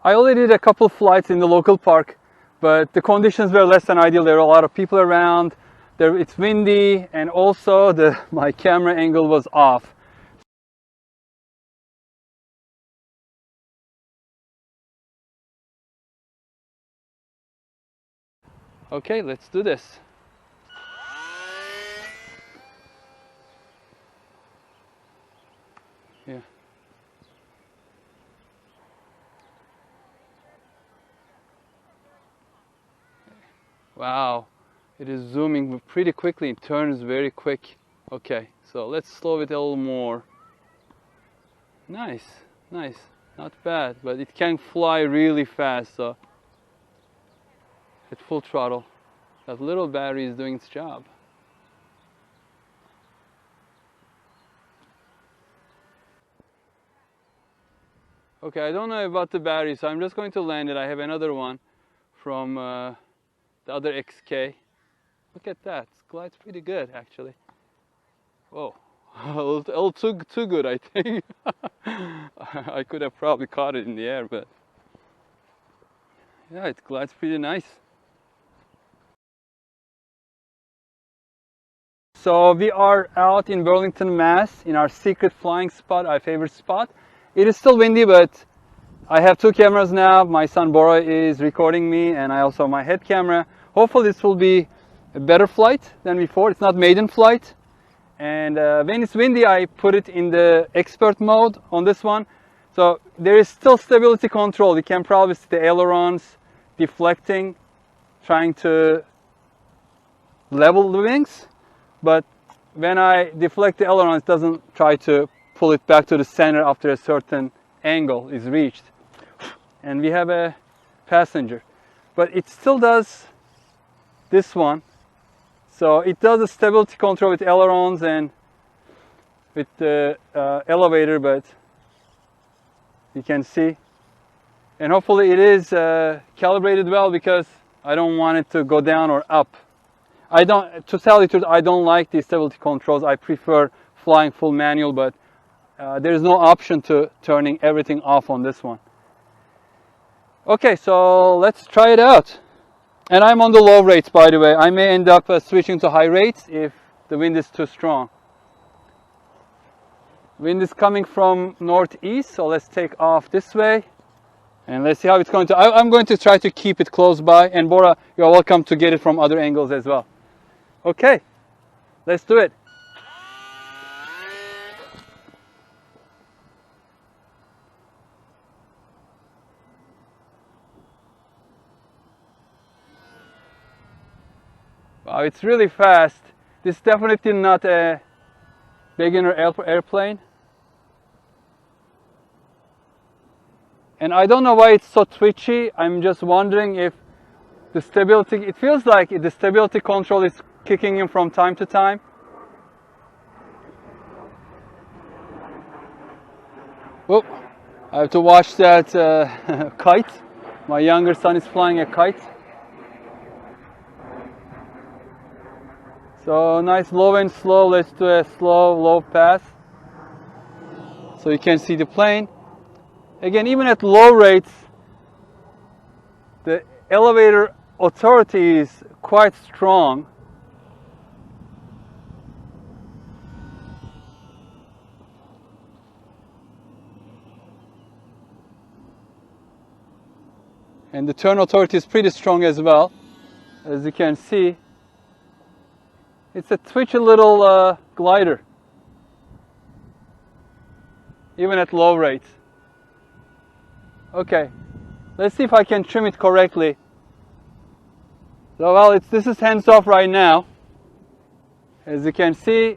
I only did a couple flights in the local park, but the conditions were less than ideal. There were a lot of people around. It's windy, and also my camera angle was off. Okay, let's do this. Yeah. Wow, it is zooming pretty quickly. It turns very quick. Okay, so let's slow it a little more. Nice, nice, not bad, but it can fly really fast, so at full throttle, that little battery is doing its job. Okay, I don't know about the battery, so I'm just going to land it. I have another one from the other XK. Look at that, it glides pretty good actually. Whoa, a little too good, I think. I could have probably caught it in the air, but yeah, it glides pretty nice. So we are out in Burlington, Mass, in our secret flying spot, our favorite spot. It is still windy, but I have two cameras now. My son Bora is recording me, and I also have my head camera. Hopefully this will be a better flight than before. It's not maiden flight. And when it's windy, I put it in the expert mode on this one. So there is still stability control. You can probably see the ailerons deflecting, trying to level the wings. But when I deflect the ailerons, it doesn't try to pull it back to the center after a certain angle is reached. And we have a passenger. But it still does this one. So it does a stability control with ailerons and with the elevator, but you can see. And hopefully it is calibrated well, because I don't want it to go down or up. To tell you the truth, I don't like the stability controls. I prefer flying full manual, but there is no option to turning everything off on this one. Okay, so let's try it out. And I'm on the low rates, by the way. I may end up switching to high rates if the wind is too strong. Wind is coming from northeast, so let's take off this way. And let's see how it's going to. I'm going to try to keep it close by. And Bora, you're welcome to get it from other angles as well. Okay, let's do it. Wow, it's really fast. This is definitely not a beginner airplane. And I don't know why it's so twitchy. I'm just wondering if the stability, it feels like the stability control is kicking in from time to time. Whoop, I have to watch that kite. My younger son is flying a kite. So nice low and slow. Let's do a slow, low pass so you can see the plane. Again, even at low rates, the elevator authority is quite strong. And the turn authority is pretty strong as well. As you can see, it's a twitchy little glider, even at low rates. Okay, let's see if I can trim it correctly. So, well, this is hands off right now. As you can see,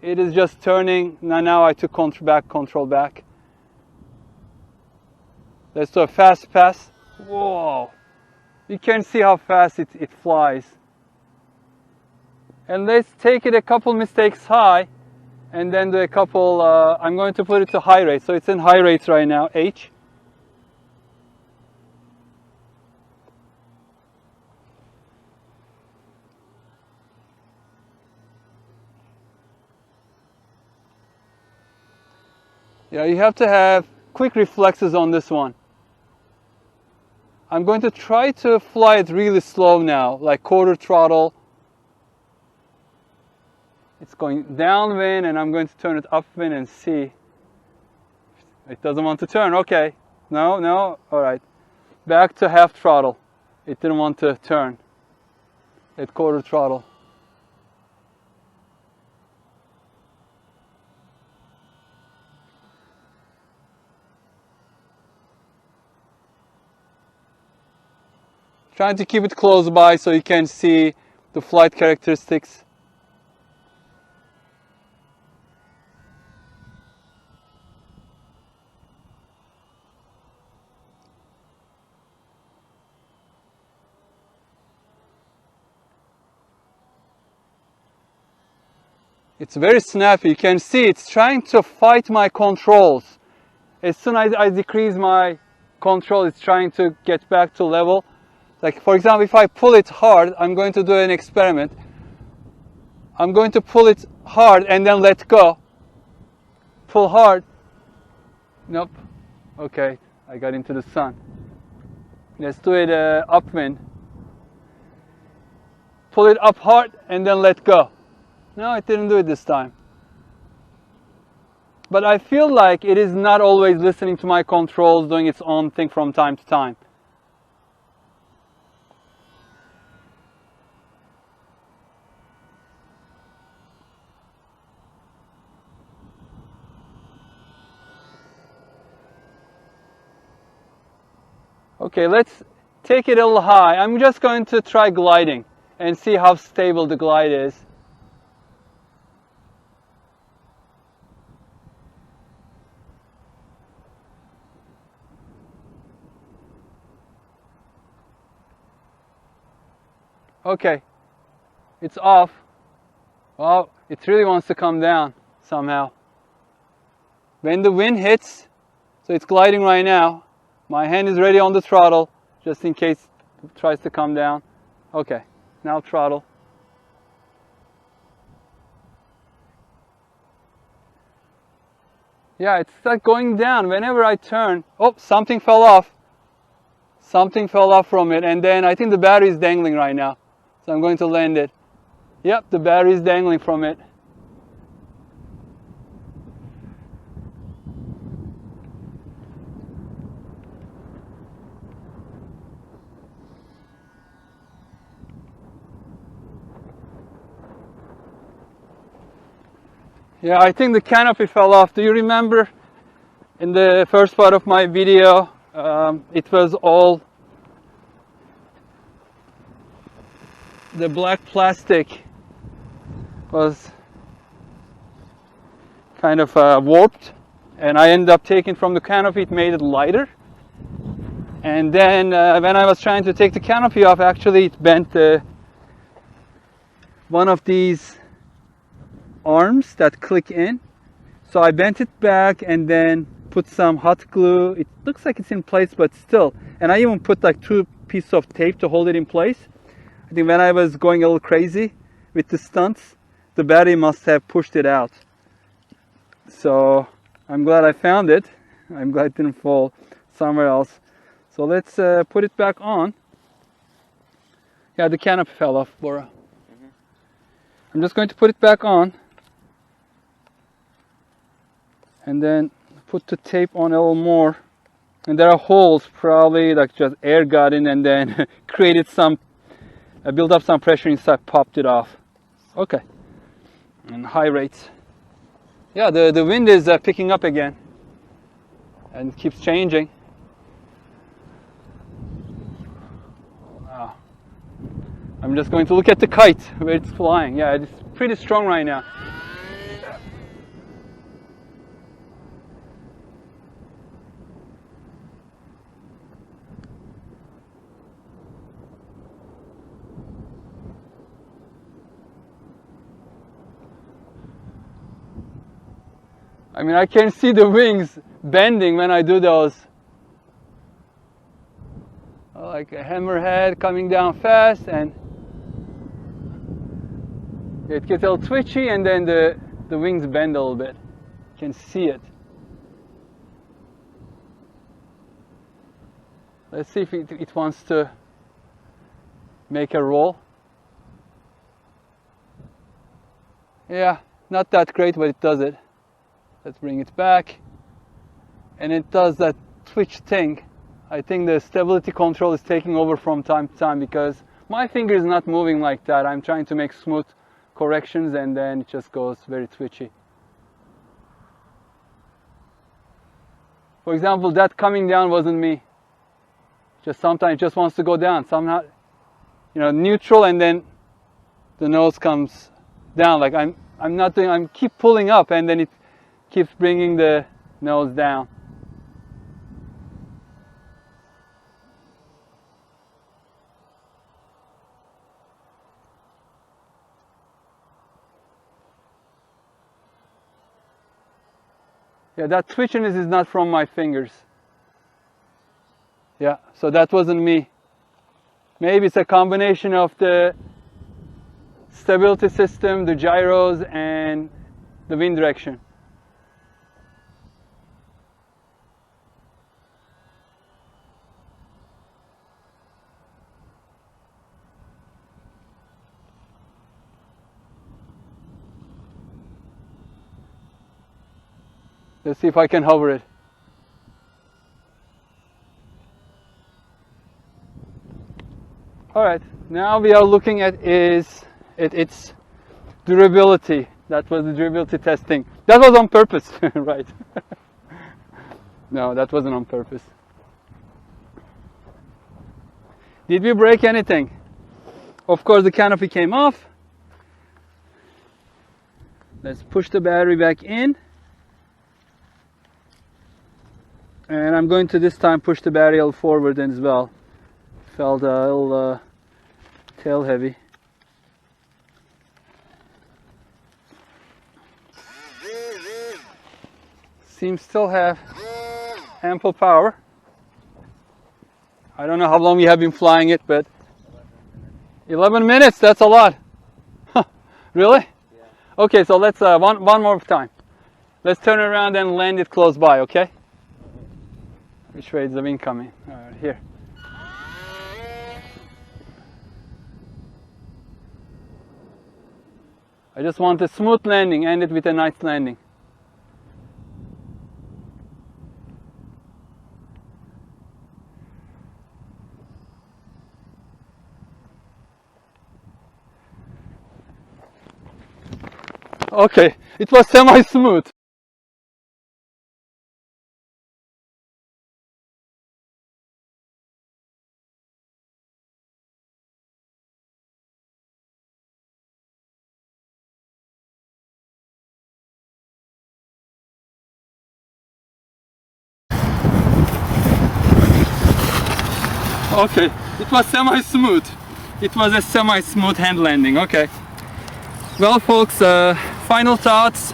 it is just turning. Now I took control back. Let's do a fast pass. Whoa! You can see how fast it flies. And let's take it a couple mistakes high, and then do a couple. I'm going to put it to high rate. So it's in high rates right now, H. Yeah, you have to have quick reflexes on this one. I'm going to try to fly it really slow now, like quarter throttle. It's going downwind and I'm going to turn it upwind and see. It doesn't want to turn, okay. No, all right. Back to half throttle. It didn't want to turn at quarter throttle. Trying to keep it close by so you can see the flight characteristics. It's very snappy. You can see it's trying to fight my controls. As soon as I decrease my control, it's trying to get back to level. Like, for example, if I pull it hard, I'm going to do an experiment. I'm going to pull it hard and then let go. Pull hard. Nope. Okay, I got into the sun. Let's do it upwind. Pull it up hard and then let go. No, it didn't do it this time. But I feel like it is not always listening to my controls, doing its own thing from time to time. Okay, let's take it a little high. I'm just going to try gliding and see how stable the glide is. Okay, it's off. Well, it really wants to come down somehow. When the wind hits, so it's gliding right now. My hand is ready on the throttle, just in case it tries to come down. Okay, now throttle. Yeah, it's like going down. Whenever I turn, oh, something fell off. Something fell off from it, and then I think the battery is dangling right now. So I'm going to land it. Yep, the battery is dangling from it. Yeah, I think the canopy fell off. Do you remember in the first part of my video, it was all the black plastic was kind of warped, and I ended up taking from the canopy. It made it lighter, and then when I was trying to take the canopy off, actually it bent one of these arms that click in. So I bent it back and then put some hot glue. It looks like it's in place, but still. And I even put like 2 pieces of tape to hold it in place. I think when I was going a little crazy with the stunts, the battery must have pushed it out. So I'm glad I found it. I'm glad it didn't fall somewhere else. So let's put it back on. Yeah, the canopy fell off, Bora. I'm just going to put it back on. And then put the tape on a little more. And there are holes, probably like just air got in and then created some, built up some pressure inside, popped it off. Okay. And high rates. Yeah, the wind is picking up again. And keeps changing. Wow. I'm just going to look at the kite, where it's flying. Yeah, it's pretty strong right now. I mean, I can see the wings bending when I do those. Like a hammerhead coming down fast, and it gets a little twitchy, and then the wings bend a little bit. You can see it. Let's see if it wants to make a roll. Yeah, not that great, but it does it. Let's bring it back. And it does that twitch thing. I think the stability control is taking over from time to time because my finger is not moving like that. I'm trying to make smooth corrections and then it just goes very twitchy. For example, that coming down wasn't me. Just sometimes it just wants to go down. Somehow, you know, neutral and then the nose comes down. Like I'm not doing, I'm keep pulling up and then it keeps bringing the nose down. Yeah, that twitchiness is not from my fingers. Yeah, so that wasn't me. Maybe it's a combination of the stability system, the gyros, and the wind direction. Let's see if I can hover it. All right, now we are looking at its durability. That was the durability testing. That was on purpose, right? No, that wasn't on purpose. Did we break anything? Of course, the canopy came off. Let's push the battery back in. And I'm going to this time push the battery a little forward as well. Felt a little tail heavy. Seems still have ample power. I don't know how long we have been flying it, but 11 minutes, that's a lot. Really? Yeah. Okay, so let's one more time. Let's turn around and land it close by, okay? Which way is the wind coming? Here. I just want a smooth landing, end it with a nice landing. Okay, it was semi-smooth. Okay, it was semi-smooth. It was a semi-smooth hand landing, okay. Well folks, final thoughts.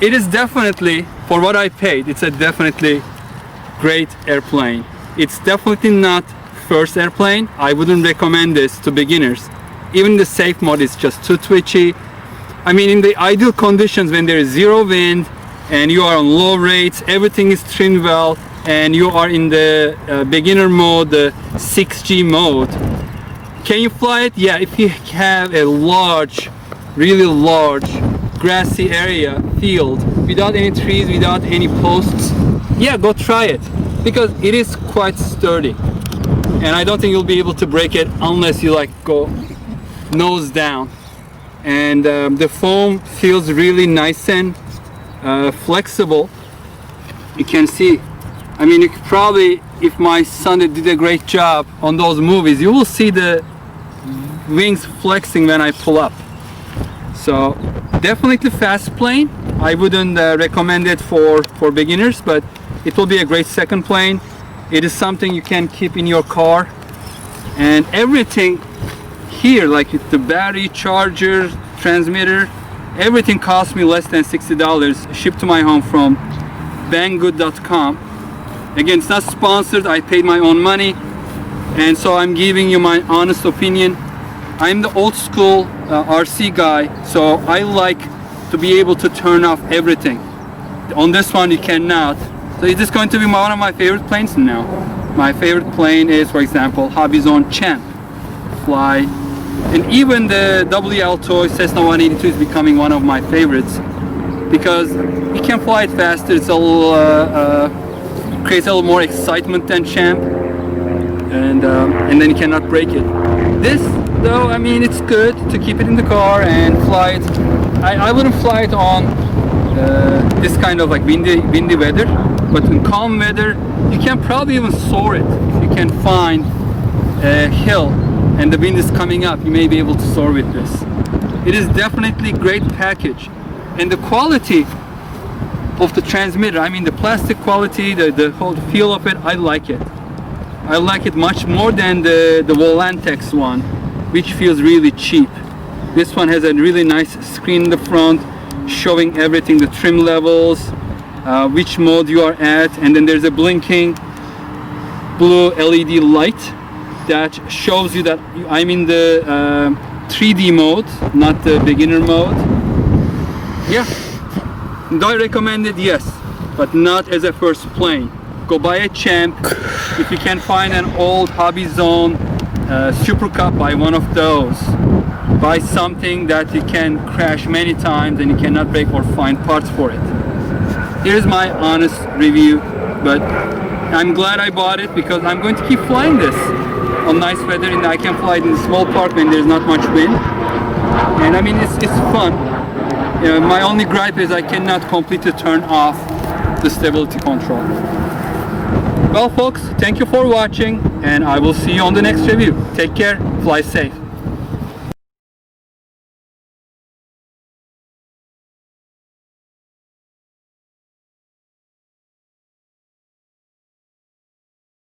It is definitely, for what I paid, it's a definitely great airplane. It's definitely not first airplane. I wouldn't recommend this to beginners. Even the safe mode is just too twitchy. I mean, in the ideal conditions when there is zero wind and you are on low rates, everything is trimmed well, and you are in the beginner mode, the 6G mode. Can you fly it? Yeah, if you have a large, really large grassy area, field, without any trees, without any posts, yeah, go try it, because it is quite sturdy. And I don't think you'll be able to break it unless you like go nose down. And the foam feels really nice and flexible. You can see, I mean, you could probably, if my son did a great job on those movies, you will see the wings flexing when I pull up. So definitely fast plane. I wouldn't recommend it for beginners, but it will be a great second plane. It is something you can keep in your car, and everything here, like the battery, charger, transmitter, everything cost me less than $60, shipped to my home from Banggood.com. Again, it's not sponsored, I paid my own money, and so I'm giving you my honest opinion. I'm the old school RC guy, so I like to be able to turn off everything. On this one you cannot. So it is going to be one of my favorite planes now. My favorite plane is, for example, Hobby Zone Champ Fly, and even the WL toy Cessna 182 is becoming one of my favorites because you can fly it faster. It's a little creates a little more excitement than Champ, and then you cannot break it. This, though, I mean, it's good to keep it in the car and fly it. I wouldn't fly it on this kind of like windy weather, but in calm weather you can probably even soar it. You can find a hill and the wind is coming up, you may be able to soar with this. It is definitely a great package, and the quality of the transmitter, I mean the plastic quality, the whole feel of it, I like it. I like it much more than the Volantex one, which feels really cheap. This one has a really nice screen in the front showing everything, the trim levels, which mode you are at, and then there's a blinking blue LED light that shows you that I'm in the 3D mode, not the beginner mode. Yeah, do I recommend it? Yes, but not as a first plane. Go buy a Champ. If you can find an old Hobby Zone Super Cup, buy one of those. Buy something that you can crash many times and you cannot break or find parts for it. Here's my honest review, but I'm glad I bought it because I'm going to keep flying this on nice weather, and I can fly it in a small park when there's not much wind. And I mean, it's fun. My only gripe is I cannot completely turn off the stability control. Well folks, thank you for watching, and I will see you on the next review. Take care, fly safe.